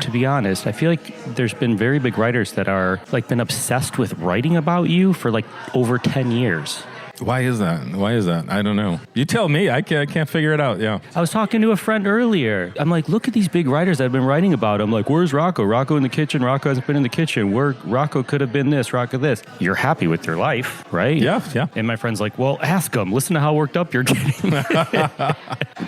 To be honest, I feel like there's been very big writers that are like been obsessed with writing about you for like over 10 years. Why is that? I don't know. You tell me. I can't figure it out. Yeah. I was talking to a friend earlier. I'm like, look at these big writers that have been writing about him. Like, where's Rocco? Rocco in the kitchen. Rocco hasn't been in the kitchen. Rocco could have been this, Rocco this. You're happy with your life, right? Yeah. And my friend's like, well, ask him. Listen to how worked up you're getting.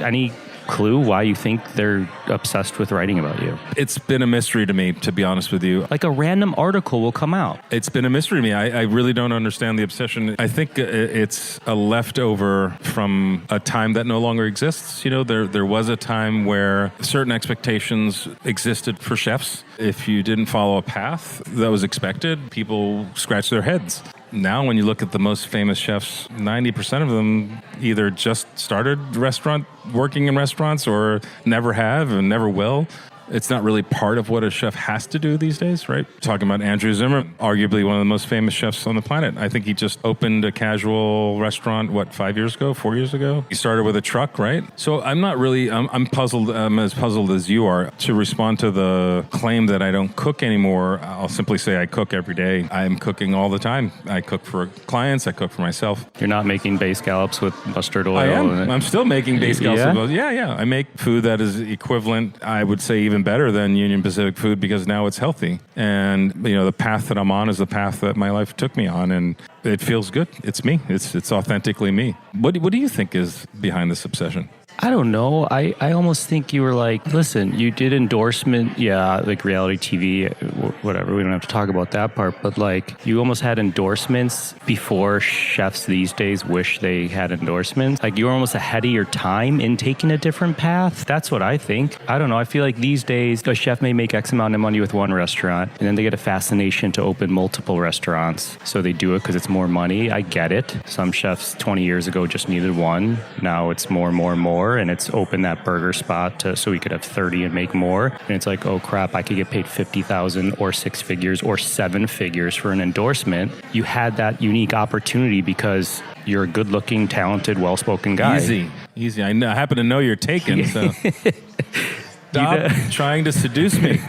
Any clue why you think they're obsessed with writing about you? It's been a mystery to me, to be honest with you. Like a random article will come out. It's been a mystery to me. I really don't understand the obsession. I think it's a leftover from a time that no longer exists. There was a time where certain expectations existed for chefs. If you didn't follow a path that was expected, people scratched their heads. Now, when you look at the most famous chefs, 90% of them either just started working in restaurants or never have and never will. It's not really part of what a chef has to do these days, right? Talking about Andrew Zimmern, arguably one of the most famous chefs on the planet. I think he just opened a casual restaurant, 4 years ago? He started with a truck, right? So I'm puzzled. I'm as puzzled as you are. To respond to the claim that I don't cook anymore, I'll simply say I cook every day. I am cooking all the time. I cook for clients. I cook for myself. You're not making base scallops with mustard oil? I am. I'm still making base scallops. Yeah? Yeah. I make food that is equivalent, I would say, even better than Union Pacific food, because now it's healthy. And, the path that I'm on is the path that my life took me on, and it feels good. It's me. It's authentically me. What do you think is behind this obsession? I don't know. I almost think you were like, listen, you did endorsement, like reality TV, whatever. We don't have to talk about that part, but like you almost had endorsements before chefs these days wish they had endorsements. Like you were almost ahead of your time in taking a different path. That's what I think. I don't know. I feel like these days a chef may make X amount of money with one restaurant, and then they get a fascination to open multiple restaurants. So they do it because it's more money. I get it. Some chefs 20 years ago just needed one. Now it's more and more. And it's opened that burger spot so we could have 30 and make more. And it's like, oh crap, I could get paid $50,000 or six figures or seven figures for an endorsement. You had that unique opportunity because you're a good-looking, talented, well-spoken guy. Easy. I happen to know you're taken, so stop trying to seduce me.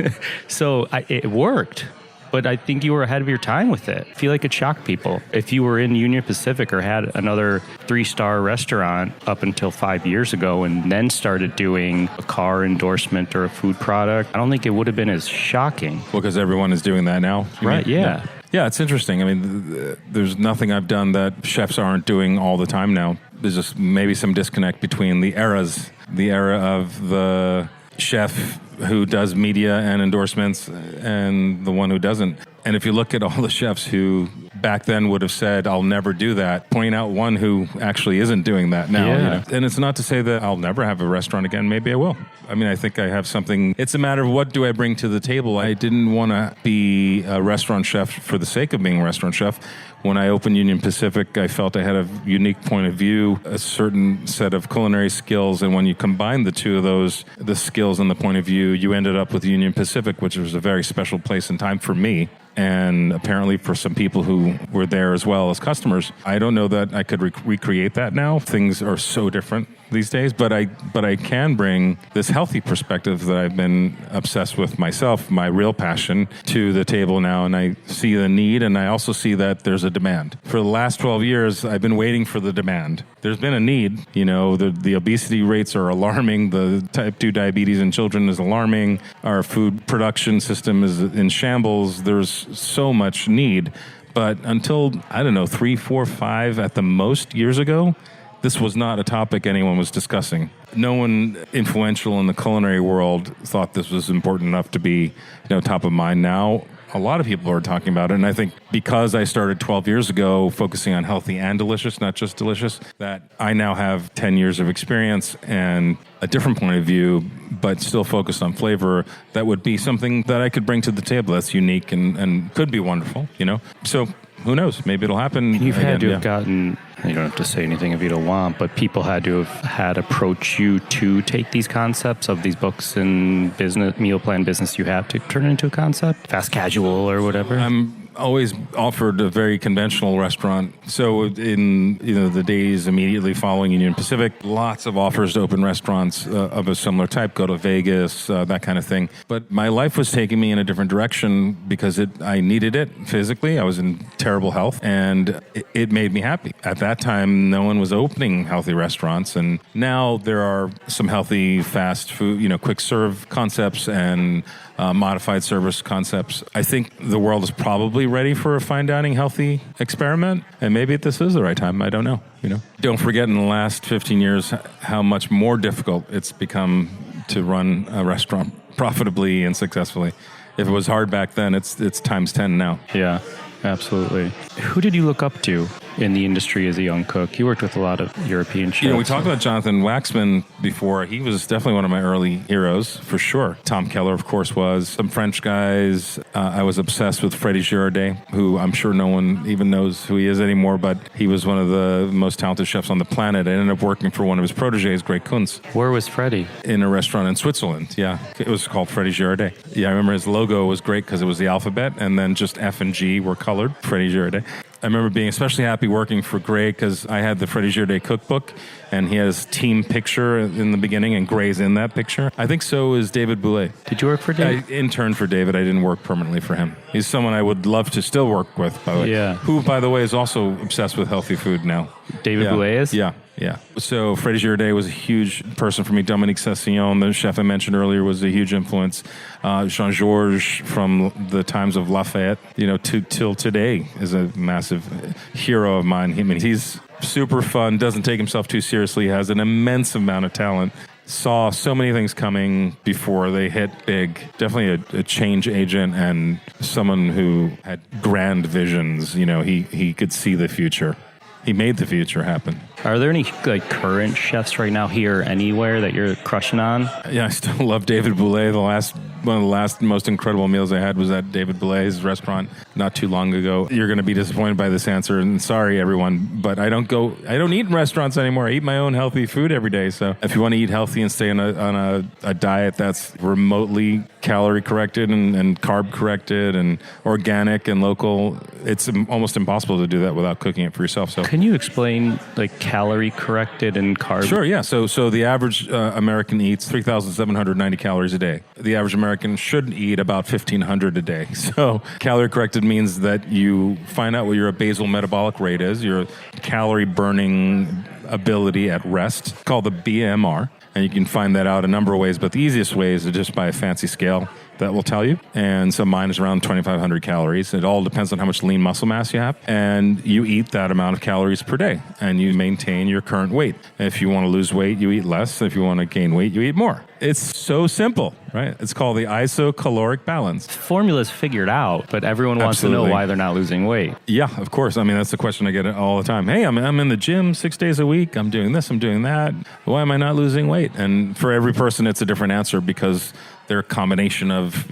So it worked. But I think you were ahead of your time with it. I feel like it shocked people. If you were in Union Pacific or had another 3-star restaurant up until 5 years ago and then started doing a car endorsement or a food product, I don't think it would have been as shocking. Well, because everyone is doing that now. Right, yeah. Yeah, it's interesting. I mean, there's nothing I've done that chefs aren't doing all the time now. There's just maybe some disconnect between the eras. The era of the chef who does media and endorsements and the one who doesn't. And if you look at all the chefs who back then would have said, I'll never do that, point out one who actually isn't doing that now. Yeah. You know? And it's not to say that I'll never have a restaurant again. Maybe I will. I mean, I think I have something. It's a matter of what do I bring to the table. I didn't want to be a restaurant chef for the sake of being a restaurant chef. When I opened Union Pacific, I felt I had a unique point of view, a certain set of culinary skills. And when you combine the two of those, the skills and the point of view, you ended up with Union Pacific, which was a very special place and time for me. And apparently for some people who were there as well as customers. I don't know that I could recreate that now. Things are so different these days, but I can bring this healthy perspective that I've been obsessed with myself, my real passion, to the table now. And I see the need, and I also see that there's a demand. For the last 12 years, I've been waiting for the demand. There's been a need. You know, the obesity rates are alarming. The type 2 diabetes in children is alarming. Our food production system is in shambles. There's so much need. But until, 3, 4, 5 at the most years ago, this was not a topic anyone was discussing. No one influential in the culinary world thought this was important enough to be, top of mind. Now, a lot of people are talking about it. And I think because I started 12 years ago focusing on healthy and delicious, not just delicious, that I now have 10 years of experience and a different point of view, but still focused on flavor. That would be something that I could bring to the table that's unique and could be wonderful, So who knows? Maybe it'll happen. You've had to have gotten, you don't have to say anything if you don't want, but people had to have had approach you to take these concepts of these books and business, meal plan business you have to turn it into a concept, fast casual or whatever. I'm always offered a very conventional restaurant. So in the days immediately following Union Pacific, lots of offers to open restaurants of a similar type, go to Vegas, that kind of thing. But my life was taking me in a different direction because I needed it physically. I was in terrible health, and it made me happy. At that time, no one was opening healthy restaurants, and now there are some healthy fast food, quick serve concepts and modified service concepts. I think the world is probably ready for a fine dining healthy experiment, and maybe this is the right time. I don't know. Don't forget in the last 15 years how much more difficult it's become to run a restaurant profitably and successfully. If it was hard back then, it's times 10 now. Yeah, absolutely. Who did you look up to in the industry as a young cook? You worked with a lot of European chefs. We talked about Jonathan Waxman before. He was definitely one of my early heroes, for sure. Tom Keller, of course, was. Some French guys. I was obsessed with Freddy Girardet, who I'm sure no one even knows who he is anymore, but he was one of the most talented chefs on the planet. I ended up working for one of his proteges, Greg Kunz. Where was Freddy? In a restaurant in Switzerland, yeah. It was called Freddy Girardet. Yeah, I remember his logo was great because it was the alphabet, and then just F and G were colored, Freddy Girardet. I remember being especially happy working for Gray because I had the Freddy Girardet cookbook, and he has team picture in the beginning, and Gray's in that picture. I think so is David Boulay. Did you work for David? I interned for David. I didn't work permanently for him. He's someone I would love to still work with, by the way. Yeah. Who, by the way, is also obsessed with healthy food now. David Boulay is? Yeah. So Freddy Girardet was a huge person for me. Dominique Sessillon, the chef I mentioned earlier, was a huge influence. Jean-Georges from the times of Lafayette, till today is a massive hero of mine. He's super fun, doesn't take himself too seriously, has an immense amount of talent. Saw so many things coming before they hit big. Definitely a change agent and someone who had grand visions. He could see the future. He made the future happen. Are there any current chefs right now here anywhere that you're crushing on? Yeah, I still love David Boulay. One of the last most incredible meals I had was at David Boulay's restaurant. not too long ago. You're going to be disappointed by this answer, and sorry, everyone, but I don't eat in restaurants anymore. I eat my own healthy food every day. So if you want to eat healthy and stay on a diet that's remotely calorie corrected and carb corrected and organic and local, it's almost impossible to do that without cooking it for yourself. So can you explain like calorie corrected and carb? Sure, yeah. So the average American eats 3,790 calories a day. The average American should eat about 1,500 a day. So calorie corrected means that you find out what your basal metabolic rate is, your calorie burning ability at rest, it's called the BMR. And you can find that out a number of ways, but the easiest way is to just buy a fancy scale that will tell you. And so mine is around 2,500 calories. It all depends on how much lean muscle mass you have. And you eat that amount of calories per day, and you maintain your current weight. If you want to lose weight, you eat less. If you want to gain weight, you eat more. It's so simple, right? It's called the isocaloric balance. Formula's figured out, but everyone wants to know why they're not losing weight. Yeah, of course. I mean, that's the question I get all the time. Hey, I'm in the gym 6 days a week. I'm doing this, I'm doing that. Why am I not losing weight? And for every person, it's a different answer because their combination of,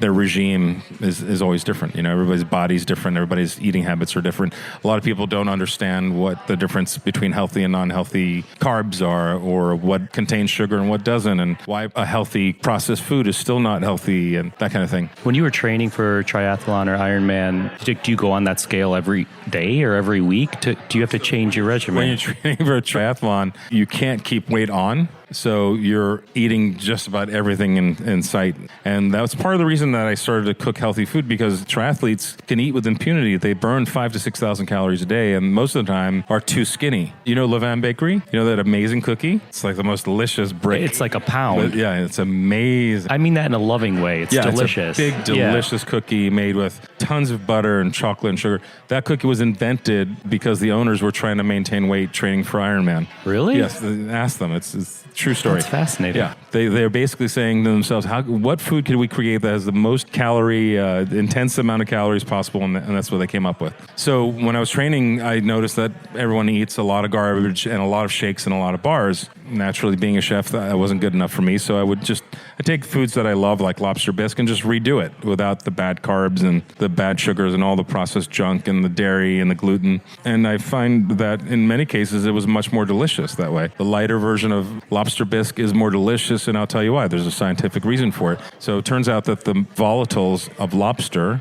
their regime is always different. Everybody's body's different. Everybody's eating habits are different. A lot of people don't understand what the difference between healthy and non-healthy carbs are, or what contains sugar and what doesn't, and why a healthy processed food is still not healthy, and that kind of thing. When you were training for triathlon or Ironman, do you go on that scale every day or every week? Do you have to change your regimen? When you're training for a triathlon, you can't keep weight on. So you're eating just about everything in sight. And that's part of the reason that I started to cook healthy food, because triathletes can eat with impunity. They burn 5,000 to 6,000 calories a day, and most of the time are too skinny. Levain Bakery? That amazing cookie? It's like the most delicious brick. It's like a pound. But yeah, it's amazing. I mean that in a loving way. It's delicious. It's a big, delicious cookie made with tons of butter and chocolate and sugar. That cookie was invented because the owners were trying to maintain weight training for Ironman. Really? Yes. Ask them. It's true story. That's fascinating. Yeah, they're basically saying to themselves, what food could we create that has the most calorie, intense amount of calories possible, and that's what they came up with. So when I was training, I noticed that everyone eats a lot of garbage and a lot of shakes and a lot of bars. Naturally, being a chef, that wasn't good enough for me, so I take foods that I love, like lobster bisque, and just redo it without the bad carbs and the bad sugars and all the processed junk and the dairy and the gluten. And I find that in many cases, it was much more delicious that way. The lighter version of lobster bisque is more delicious, and I'll tell you why. There's a scientific reason for it. So it turns out that the volatiles of lobster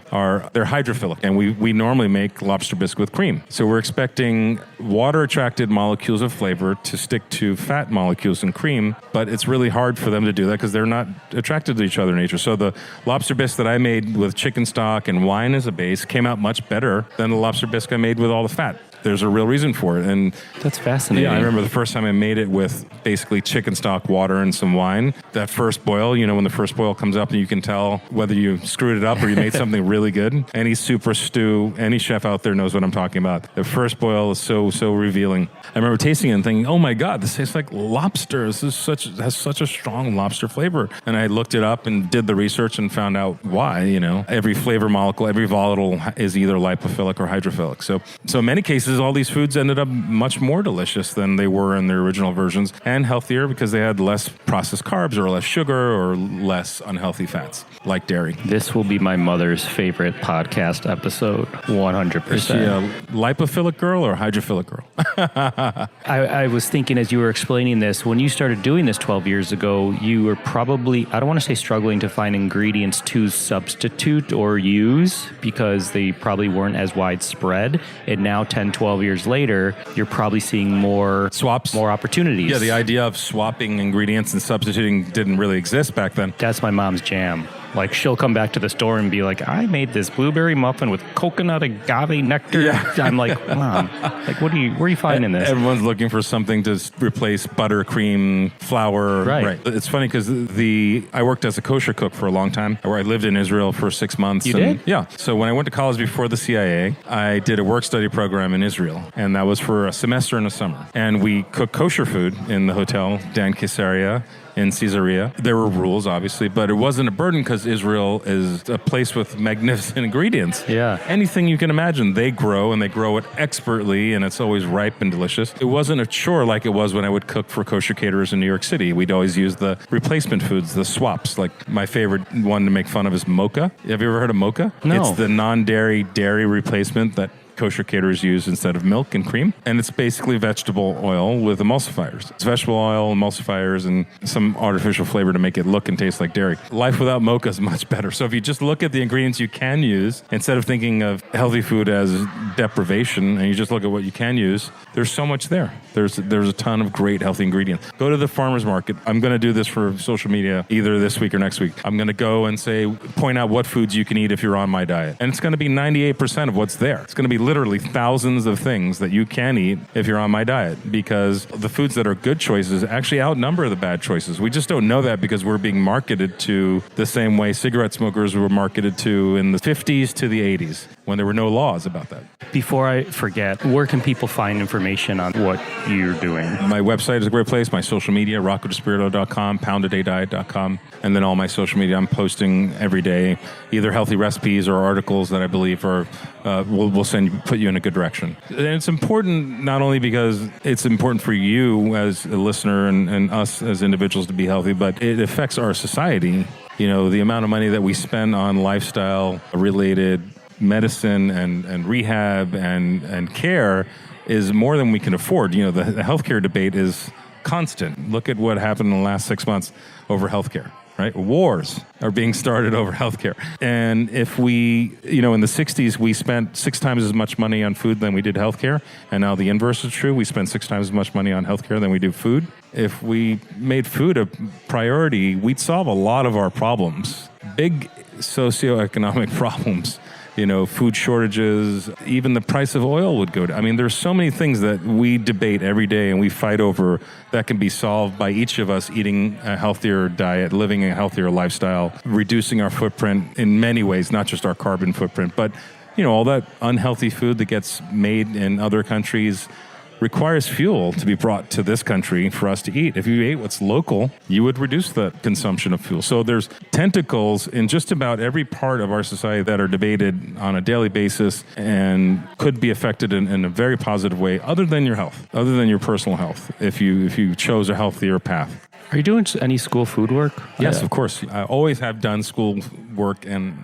they're hydrophilic, and we normally make lobster bisque with cream. So we're expecting water-attracted molecules of flavor to stick to fat molecules in cream, but it's really hard for them to do that because they're not attracted to each other in nature. So the lobster bisque that I made with chicken stock and wine as a base came out much better than the lobster bisque I made with all the fat. There's a real reason for it. And that's fascinating. Yeah, I remember the first time I made it with basically chicken stock, water, and some wine. That first boil, when the first boil comes up and you can tell whether you screwed it up or you made something really good. Any super stew, any chef out there knows what I'm talking about. The first boil is so revealing. I remember tasting it and thinking, oh my God, this tastes like lobster. This has such a strong lobster flavor. And I looked it up and did the research and found out why. Every flavor molecule, every volatile is either lipophilic or hydrophilic. So in many cases, all these foods ended up much more delicious than they were in their original versions, and healthier because they had less processed carbs or less sugar or less unhealthy fats like dairy. This will be my mother's favorite podcast episode, 100%. Is she a lipophilic girl or hydrophilic girl? I was thinking as you were explaining this, when you started doing this 12 years ago, you were probably, I don't want to say struggling to find ingredients to substitute or use because they probably weren't as widespread. And now 10, 12 years later, you're probably seeing more swaps, more opportunities. Yeah, the idea of swapping ingredients and substituting didn't really exist back then. That's my mom's jam. Like, she'll come back to the store and be like, I made this blueberry muffin with coconut agave nectar. Yeah. I'm like, Mom, like, where are you finding this? Everyone's looking for something to replace buttercream, flour. Right. It's funny because I worked as a kosher cook for a long time, where I lived in Israel for 6 months. You did? Yeah. So when I went to college before the CIA, I did a work-study program in Israel, and that was for a semester in the summer. And we cooked kosher food in the hotel, Dan Caesarea, in Caesarea. There were rules, obviously, but it wasn't a burden because Israel is a place with magnificent ingredients. Yeah. Anything you can imagine, they grow, and they grow it expertly, and it's always ripe and delicious. It wasn't a chore like it was when I would cook for kosher caterers in New York City. We'd always use the replacement foods, the swaps. Like my favorite one to make fun of is mocha. Have you ever heard of mocha? No. It's the non-dairy dairy replacement that kosher caterers use instead of milk and cream. And it's basically vegetable oil with emulsifiers. It's vegetable oil, emulsifiers, and some artificial flavor to make it look and taste like dairy. Life without mocha is much better. So if you just look at the ingredients you can use, instead of thinking of healthy food as deprivation, and you just look at what you can use, there's so much there. There's a ton of great healthy ingredients. Go to the farmer's market. I'm going to do this for social media either this week or next week. I'm going to go and point out what foods you can eat if you're on my diet. And it's going to be 98% of what's there. It's going to be literally thousands of things that you can eat if you're on my diet, because the foods that are good choices actually outnumber the bad choices. We just don't know that because we're being marketed to the same way cigarette smokers were marketed to in the 50s to the 80s when there were no laws about that. Before I forget, where can people find information on what you're doing? My website is a great place. My social media, roccodispirito.com, poundadaydiet.com, and then all my social media. I'm posting every day either healthy recipes or articles that I believe will put you in a good direction. And it's important not only because it's important for you as a listener and us as individuals to be healthy, but it affects our society. You know, the amount of money that we spend on lifestyle-related medicine and rehab and care is more than we can afford. You know, the healthcare debate is constant. Look at what happened in the last 6 months over healthcare. Right? Wars are being started over healthcare. And if we, in the 60s, we spent 6 times as much money on food than we did healthcare. And now the inverse is true. We spend 6 times as much money on healthcare than we do food. If we made food a priority, we'd solve a lot of our problems. Big socioeconomic problems. Food shortages, even the price of oil would go down. I mean, there's so many things that we debate every day and we fight over that can be solved by each of us eating a healthier diet, living a healthier lifestyle, reducing our footprint in many ways, not just our carbon footprint, but, all that unhealthy food that gets made in other countries requires fuel to be brought to this country for us to eat. If you ate what's local, you would reduce the consumption of fuel. So there's tentacles in just about every part of our society that are debated on a daily basis and could be affected in a very positive way other than your health, other than your personal health, if you chose a healthier path. Are you doing any school food work? Yes, of course. I always have done school work and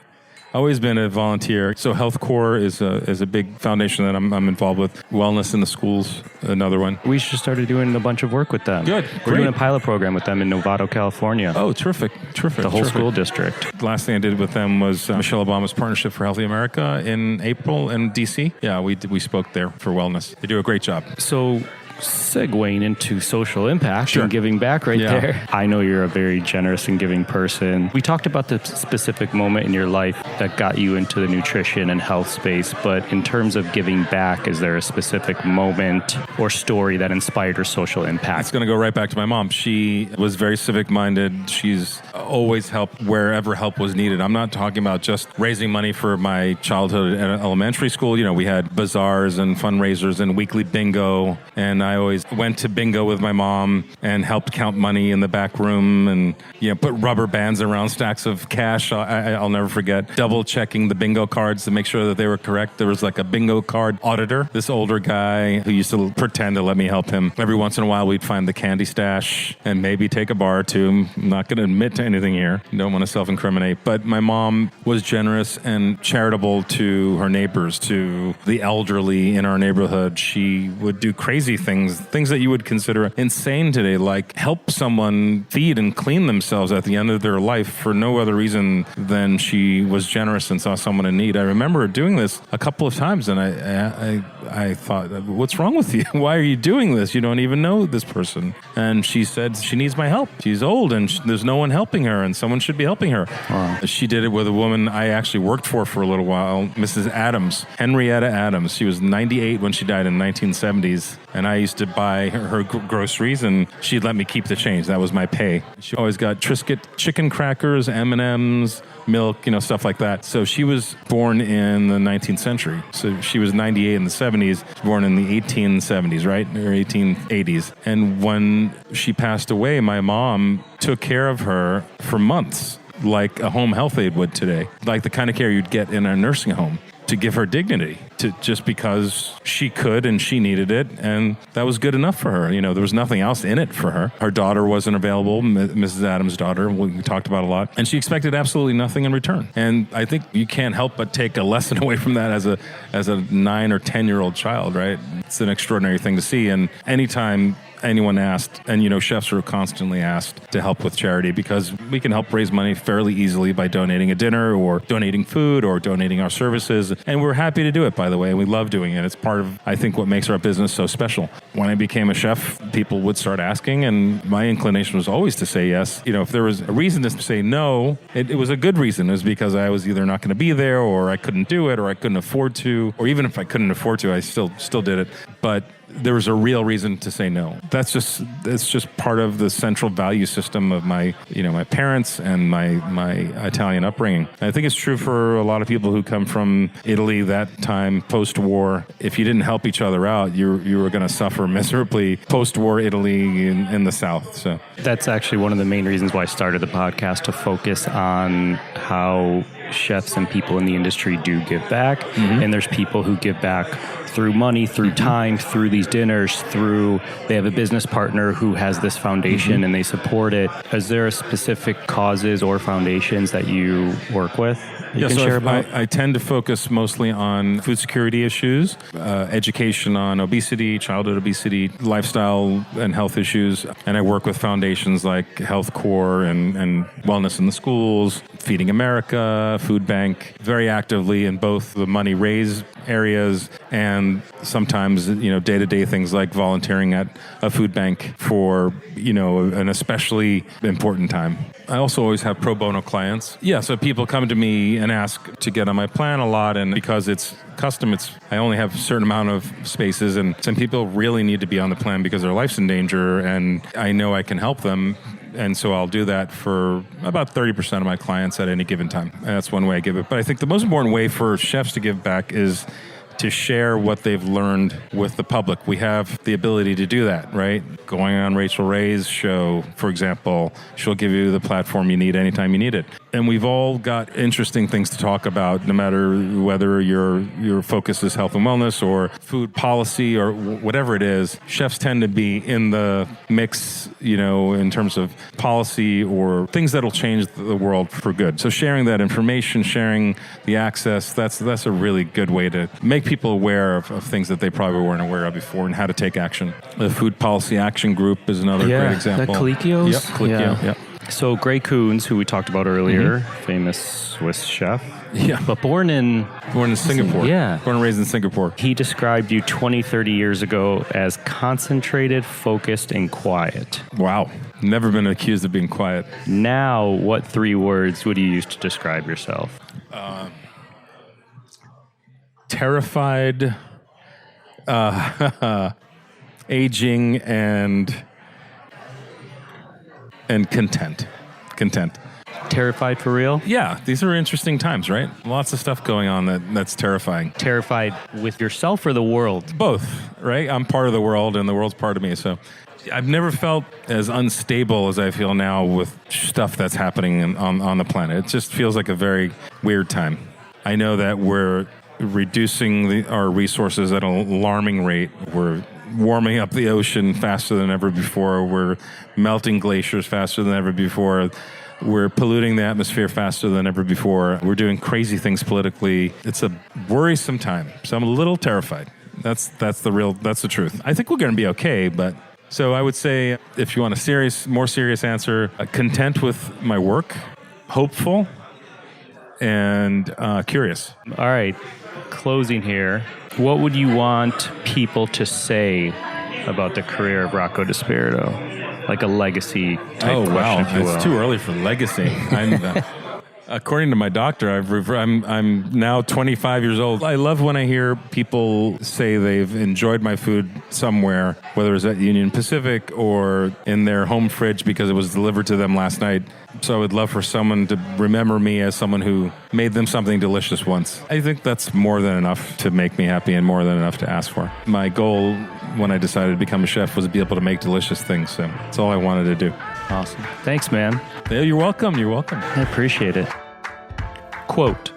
always been a volunteer. So Health Corps is a big foundation that I'm involved with. Wellness in the schools, another one. We just started doing a bunch of work with them. Good. We're doing a pilot program with them in Novato, California. Oh, terrific. The whole school district. The last thing I did with them was Michelle Obama's Partnership for Healthy America in April in D.C. Yeah, we spoke there for wellness. They do a great job. So segueing into social impact and giving back there. I know you're a very generous and giving person. We talked about the specific moment in your life that got you into the nutrition and health space, but in terms of giving back, is there a specific moment or story that inspired your social impact? It's going to go right back to my mom. She was very civic-minded. She's always helped wherever help was needed. I'm not talking about just raising money for my childhood at elementary school. We had bazaars and fundraisers and weekly bingo, and I always went to bingo with my mom and helped count money in the back room and put rubber bands around stacks of cash. I'll never forget double checking the bingo cards to make sure that they were correct. There was like a bingo card auditor, this older guy who used to pretend to let me help him. Every once in a while we'd find the candy stash and maybe take a bar or two. I'm not going to admit to anything here. Don't want to self-incriminate. But my mom was generous and charitable to her neighbors, to the elderly in our neighborhood. She would do crazy things that you would consider insane today, like help someone feed and clean themselves at the end of their life for no other reason than she was generous and saw someone in need. I remember doing this a couple of times, and I thought, what's wrong with you? Why are you doing this? You don't even know this person. And she said she needs my help. She's old, and there's no one helping her, and someone should be helping her. Wow. She did it with a woman I actually worked for a little while, Mrs. Adams, Henrietta Adams. She was 98 when she died in the 1970s, and I used to buy her groceries, and she'd let me keep the change. That was my pay. She always got Triscuit chicken crackers, M&Ms, milk, stuff like that. So she was born in the 19th century. So she was 98 in the 70s, born in the 1870s, right? Or 1880s. And when she passed away, my mom took care of her for months, like a home health aide would today, like the kind of care you'd get in a nursing home, to give her dignity, just because she could and she needed it, and that was good enough for her. There was nothing else in it for her. Her daughter wasn't available, Mrs. Adams' daughter, we talked about a lot, and she expected absolutely nothing in return. And I think you can't help but take a lesson away from that as a 9 or 10-year-old child, right? It's an extraordinary thing to see, and anytime anyone asked, and chefs are constantly asked to help with charity, because we can help raise money fairly easily by donating a dinner or donating food or donating our services. And we're happy to do it, by the way, and we love doing it. It's part of, I think, what makes our business so special. When I became a chef, people would start asking, and my inclination was always to say yes. If there was a reason to say no, it was a good reason. It was because I was either not going to be there, or I couldn't do it, or I couldn't afford to, or even if I couldn't afford to, I still did it. But there was a real reason to say no. That's just part of the central value system of my parents and my Italian upbringing. I think it's true for a lot of people who come from Italy that time, post-war. If you didn't help each other out, you were going to suffer miserably. Post-war Italy in the South. So that's actually one of the main reasons why I started the podcast, to focus on how chefs and people in the industry do give back. Mm-hmm. And there's people who give back through money, through time, through these dinners, they have a business partner who has this foundation and they support it. Is there a specific causes or foundations that you work with? You can share about? I tend to focus mostly on food security issues, education on obesity, childhood obesity, lifestyle and health issues. And I work with foundations like Health Corps and Wellness in the Schools, Feeding America, Food Bank, very actively in both the money raised areas and sometimes, day-to-day things like volunteering at a food bank for, an especially important time. I also always have pro bono clients. Yeah, so people come to me and ask to get on my plan a lot, and because it's custom, I only have a certain amount of spaces, and some people really need to be on the plan because their life's in danger, and I know I can help them. And so I'll do that for about 30% of my clients at any given time. And that's one way I give it. But I think the most important way for chefs to give back is to share what they've learned with the public. We have the ability to do that, right? Going on Rachel Ray's show, for example, she'll give you the platform you need anytime you need it. And we've all got interesting things to talk about, no matter whether your focus is health and wellness or food policy or whatever it is. Chefs tend to be in the mix, in terms of policy or things that'll change the world for good. So sharing that information, sharing the access, that's a really good way to make people aware of things that they probably weren't aware of before and how to take action. The Food Policy Action Group is another great example. The Colicchios? Yep, Colicchio. Yeah. So Gray Coons, who we talked about earlier, famous Swiss chef. Yeah. But born in Singapore. Yeah. Born and raised in Singapore. He described you 20, 30 years ago as concentrated, focused, and quiet. Wow. Never been accused of being quiet. Now, what 3 words would you use to describe yourself? Terrified, aging, and content. Terrified for real? Yeah, these are interesting times, right? Lots of stuff going on that's terrifying. Terrified with yourself or the world? Both, right? I'm part of the world and the world's part of me, so I've never felt as unstable as I feel now with stuff that's happening on the planet. It just feels like a very weird time. I know that we're reducing our resources at an alarming rate. We're warming up the ocean faster than ever before. We're melting glaciers faster than ever before. We're polluting the atmosphere faster than ever before. We're doing crazy things politically. It's a worrisome time. So I'm a little terrified. That's the truth. I think we're going to be okay, but so I would say, if you want a more serious answer, content with my work, hopeful, and curious. All right. Closing here. What would you want people to say about the career of Rocco DiSpirito? Like a legacy type question, if you will. It's too early for legacy. According to my doctor, I'm now 25 years old. I love when I hear people say they've enjoyed my food somewhere, whether it's at Union Pacific or in their home fridge because it was delivered to them last night. So I would love for someone to remember me as someone who made them something delicious once. I think that's more than enough to make me happy and more than enough to ask for. My goal when I decided to become a chef was to be able to make delicious things. So that's all I wanted to do. Awesome. Thanks, man. Yeah, you're welcome. You're welcome. I appreciate it. Quote,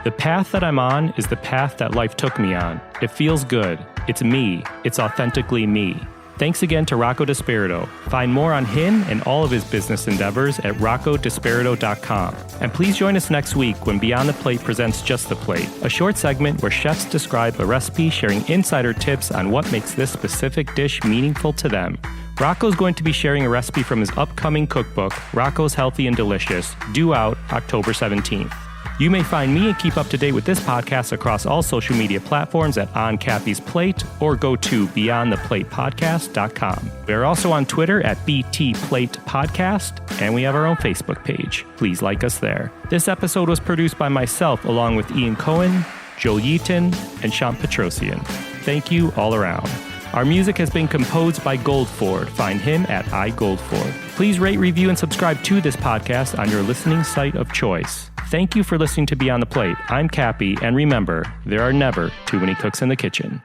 "The path that I'm on is the path that life took me on. It feels good. It's me. It's authentically me." Thanks again to Rocco DiSpirito. Find more on him and all of his business endeavors at roccodispirito.com. And please join us next week when Beyond the Plate presents Just the Plate, a short segment where chefs describe a recipe, sharing insider tips on what makes this specific dish meaningful to them. Rocco's going to be sharing a recipe from his upcoming cookbook, Rocco's Healthy and Delicious, due out October 17th. You may find me and keep up to date with this podcast across all social media platforms at On Cappy's Plate or go to BeyondThePlatePodcast.com. We are also on Twitter at BT Plate Podcast, and we have our own Facebook page. Please like us there. This episode was produced by myself along with Ian Cohen, Joel Yeaton, and Sean Petrosian. Thank you all around. Our music has been composed by Goldford. Find him at iGoldford. Please rate, review, and subscribe to this podcast on your listening site of choice. Thank you for listening to Beyond the Plate. I'm Cappy, and remember, there are never too many cooks in the kitchen.